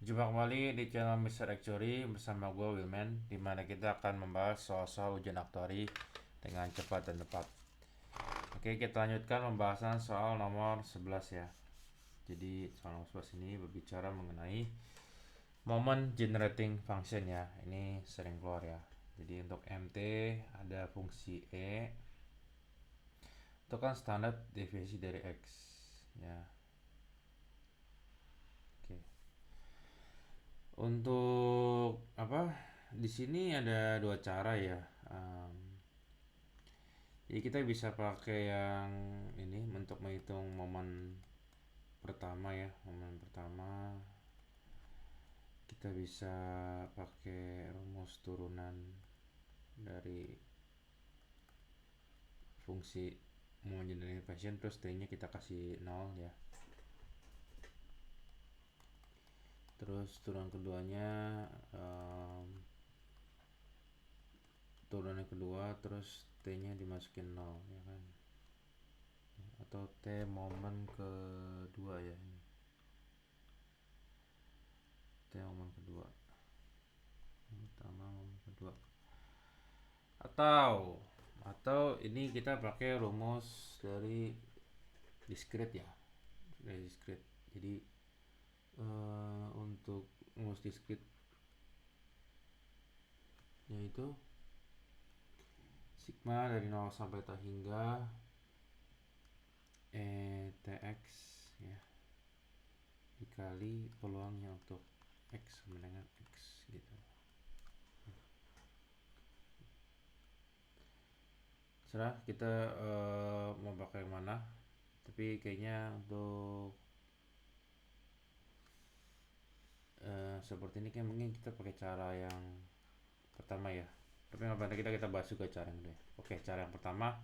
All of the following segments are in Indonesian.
Jumpa kembali di channel Mr. Actuary bersama gue Wilman, dimana kita akan membahas soal-soal ujian aktuari dengan cepat dan tepat. Oke, kita lanjutkan pembahasan soal nomor 11 ya. Jadi soal nomor 11 ini berbicara mengenai moment generating function ya. Ini sering keluar ya. Jadi untuk MT ada fungsi E, itu kan standar deviasi dari X ya. Oke. Untuk apa? Di sini ada dua cara ya. Jadi kita bisa pakai yang ini untuk menghitung momen pertama ya. Momen pertama kita bisa pakai rumus turunan dari fungsi momen generating function terus t-nya kita kasih 0 ya. Terus turunan keduanya turunan kedua terus t-nya dimasukin 0 ya kan, atau t momen kedua ya, ini t momen kedua, pertama momen kedua, atau ini kita pakai rumus dari discrete ya, dari discrete. Jadi untuk rumus discrete yaitu sigma dari 0 sampai tak hingga tx ya dikali peluangnya untuk x sama dengan x gitu. Serah kita mau pakai yang mana, tapi kayaknya untuk seperti ini kan mungkin kita pakai cara yang pertama ya, tapi nggak apa-apa, kita bahas juga cara yang kedua. Oke, cara yang pertama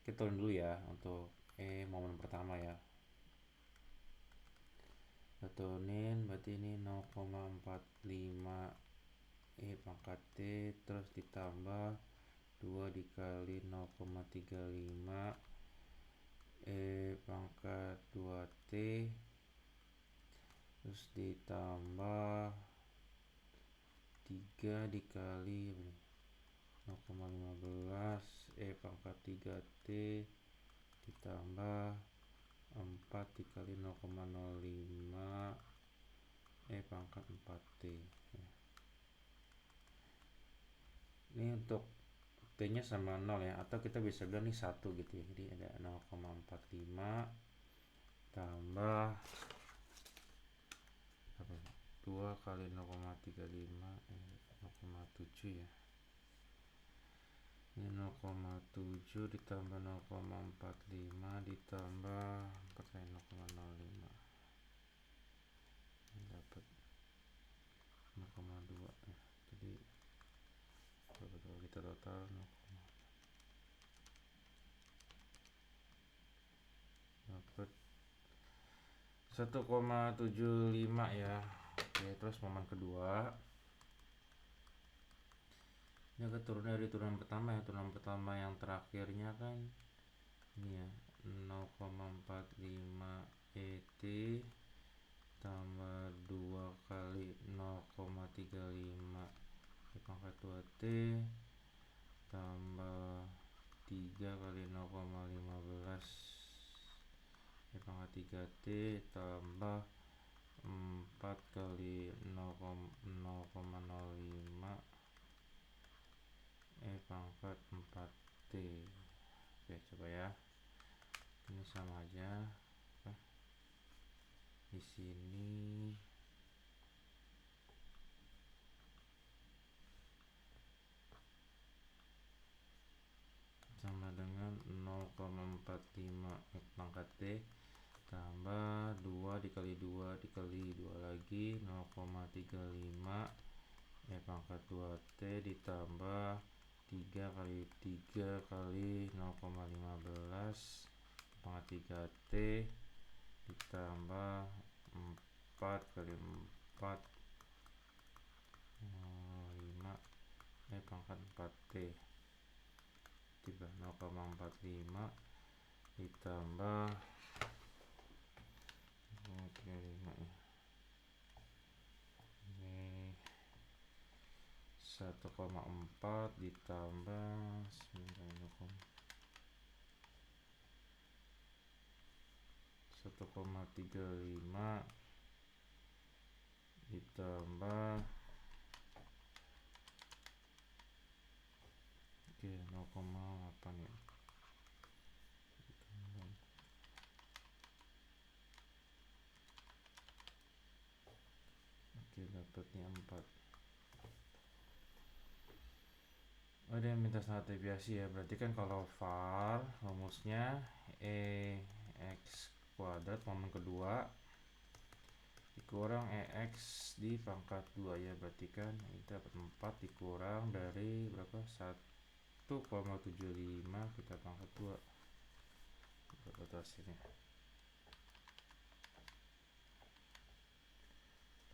kita turun dulu ya untuk momen pertama ya. Kita turunin, berarti ini 0,45 pangkat T terus ditambah 2 dikali 0,35 pangkat 2T terus ditambah 3 dikali 0,15 pangkat 3T ditambah 4 dikali 0,05 pangkat 4T ya. Ini untuk T nya sama 0 ya, atau kita bisa bilang ini 1 gitu ya. Jadi ada 0,45 tambah 2 kali 0,35 0,7 ya. Ini 0,7 ditambah 0,45 ditambah 4 kali 0,05, ini dapat 0,2 ya. Jadi kalau kita total 0, dapat 1,75 ya. Oke, terus momen kedua ini agak turun dari turunan pertama ya. Turunan pertama yang terakhirnya kan ini ya, 0,45 ET tambah 2 kali 0,35 pangkat 2T tambah 3 kali 0,15 pangkat 3T tambah 4 kali 0,05 pangkat 4T. Oke, coba ya. Ini sama aja. Di sini sama dengan 0,45 pangkat T tambah 2 dikali 2 dikali 2 lagi 0,35 pangkat 2T ditambah 3 kali 3 kali 0,15 pangkat 3T ditambah 4 kali 4 5 pangkat 4T ditambah 0,45 ditambah 0,5 ya 1,4 ditambah 1,35 ditambah 0,8 ya. Oke, dapatnya 4. Oh, dia minta standar deviasi ya. Berarti kan kalau var rumusnya x kuadrat momen kedua dikurang x di pangkat 2 ya. Berarti kan kita dapat 4 dikurang dari berapa? 1,75 kita pangkat 2. Dapat hasilnya.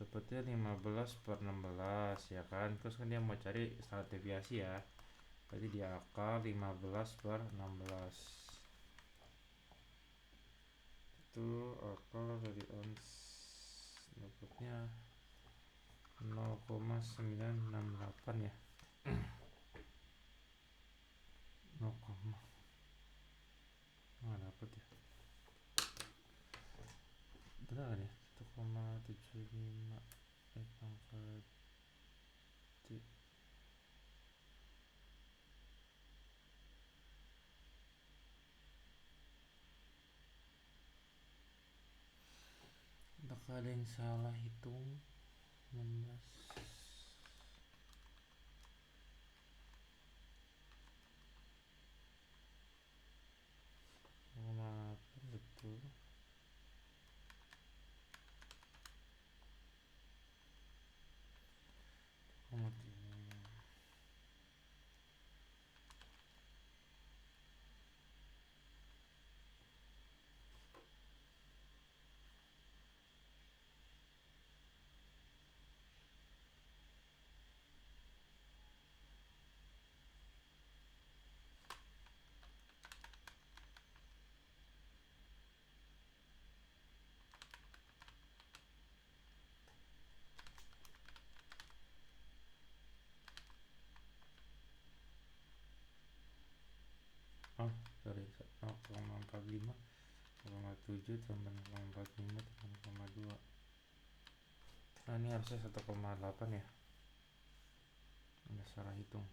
Dapatnya 15/16 ya kan. Terus kan dia mau cari standar deviasi ya. Berarti di akar 15/16 itu akar dari ons dapatnya 0,968 ya. 0, dapat ya. Benar kan ya? 1,75 pangkat apakah ada yang salah hitung? 16 betul. Sorry, 0,45 0,7 tambah 0,45 tambah 0,2. Nah, ini harusnya 1,8 ya. Ada salah hitung.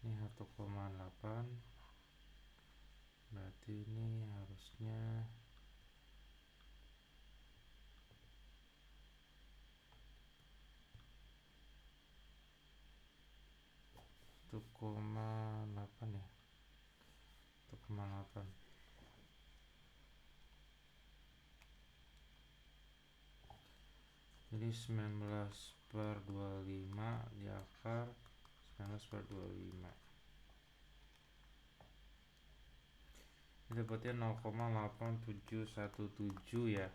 Ini 1,8. Berarti ini harusnya 1,8 ya. 1,8. Jadi 19/25 di akar 19/25. Ini dapatnya 0,8717 ya.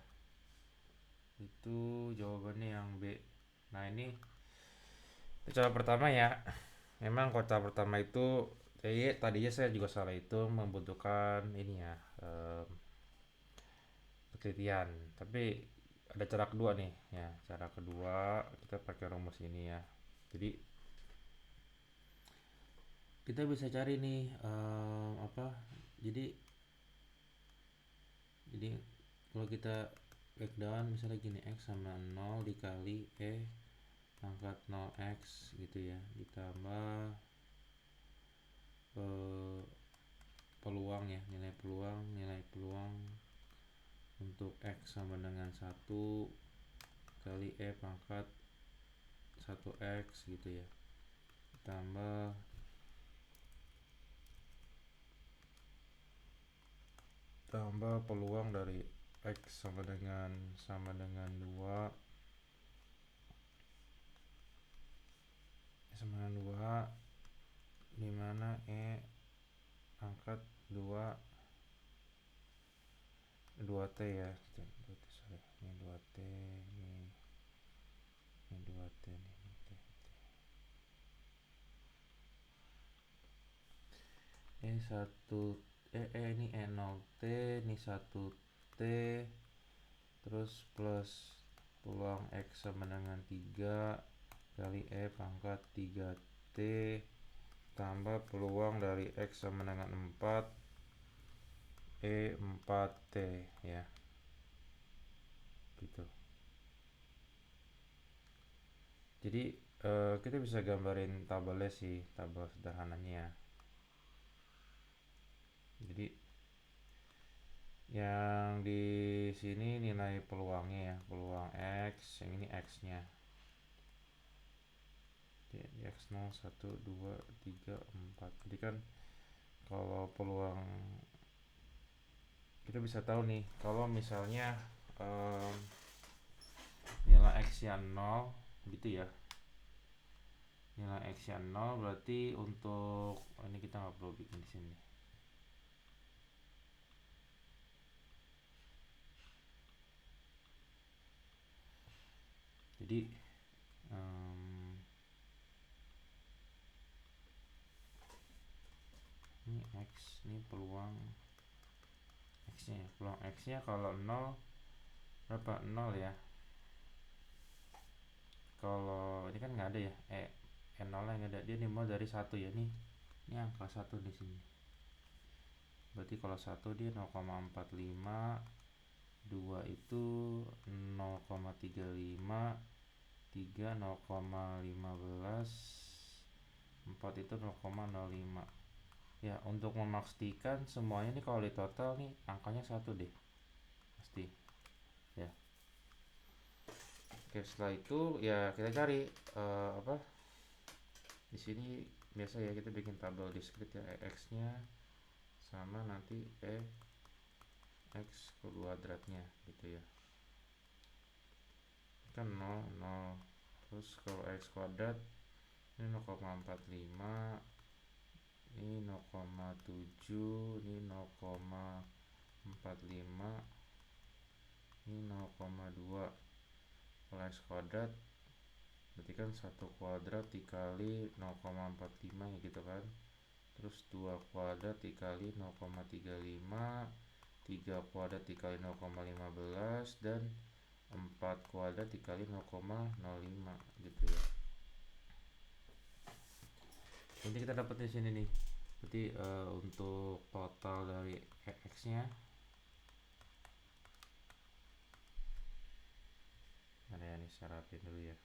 Itu jawabannya yang B. Nah, ini cara pertama ya. Memang kota pertama itu jadi tadinya saya juga salah itu membutuhkan ini ya, penelitian. Tapi ada cara kedua nih ya. Cara kedua kita pakai rumus ini ya. Jadi kita bisa cari nih apa? Jadi kalau kita breakdown misalnya gini, x sama 0 dikali pangkat 0x gitu ya, ditambah peluang ya, nilai peluang untuk x sama dengan 1 kali pangkat 1x gitu ya, ditambah peluang dari x sama dengan 2 dimana pangkat 2 2t ya. Sorry, ini 2t, ini 2t nih. Ini 1 ini 0t, ini 1t, terus plus peluang x sama dengan 3 kali E pangkat 3T tambah peluang dari X sama dengan 4 E 4T ya, gitu. Jadi kita bisa gambarin tabelnya sih, tabel sederhananya. Jadi yang di sini nilai peluangnya ya, peluang X, yang ini X-nya. X0, 1, 2, 3, 4. Jadi kan kalau peluang kita bisa tahu nih, kalau misalnya nilai X nya 0 gitu ya. Nilai X nya 0 berarti untuk ini kita nggak perlu bikin di sini. Jadi ini X, ini peluang X nya, peluang X nya kalau 0 berapa? 0 ya. Kalau ini kan nggak ada ya, N0 nya nggak ada, dia dimulai dari 1 ya, nih ini angka 1 di sini. Berarti kalau 1 dia 0,45, 2 itu 0,35, 3 0,15, 4 itu 0,05 ya. Untuk memastikan semuanya nih kalau di total nih angkanya 1 deh pasti ya. Oke, setelah itu ya kita cari apa di sini. Biasa ya kita bikin tabel discrete ya, X nya sama nanti X kuadratnya gitu ya, kan 0 0. Terus kalau X kuadrat ini 0,45, ini 0,7, ini 0,45, ini 0,2. Kalau X kuadrat berarti kan 1 kuadrat dikali 0,45 ya gitu kan. Terus 2 kuadrat dikali 0,35, 3 kuadrat dikali 0,15, dan 4 kuadrat dikali 0,05 gitu ya. Ini kita dapat di sini nih. Berarti untuk total dari X nya ada ya, nih saya rapin dulu ya.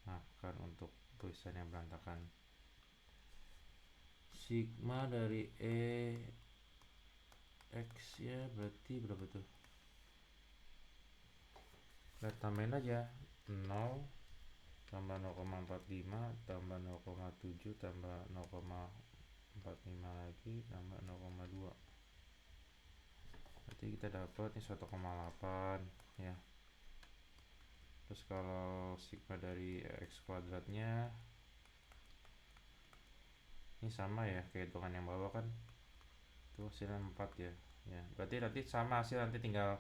Nah kan untuk tulisan yang berantakan, sigma dari X ya berarti berapa tuh? Kita tambahin aja 0 tambah 0,45 tambah 0,7 tambah 0,45 lagi tambah 0,2, berarti kita dapat ini 1,8 ya. Terus kalau sigma dari X kuadratnya ini sama ya kayak hitungan yang bawah kan, itu hasilnya 4 ya. Ya berarti nanti sama hasil, nanti tinggal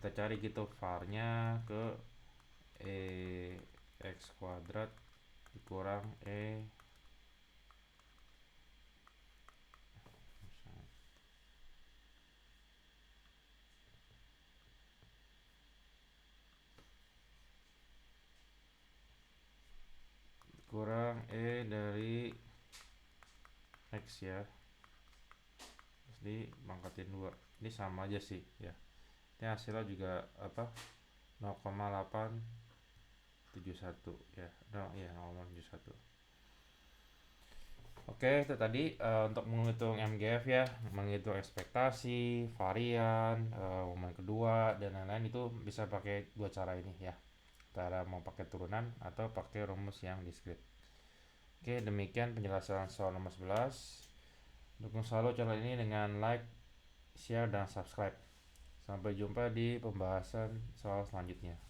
kita cari gitu var-nya ke X kuadrat dikurang kurang dari X ya, terus dipangkatin 2. Ini sama aja sih ya, ini hasilnya juga apa 0,871 ya, no, ya 0,71. Oke, itu tadi untuk menghitung MGF ya, menghitung ekspektasi, varian, momen kedua, dan lain-lain. Itu bisa pakai dua cara ini ya, cara mau pakai turunan atau pakai rumus yang discrete. Oke, demikian penjelasan soal nomor 11. Dukung selalu channel ini dengan like, share, dan subscribe. Sampai jumpa di pembahasan soal selanjutnya.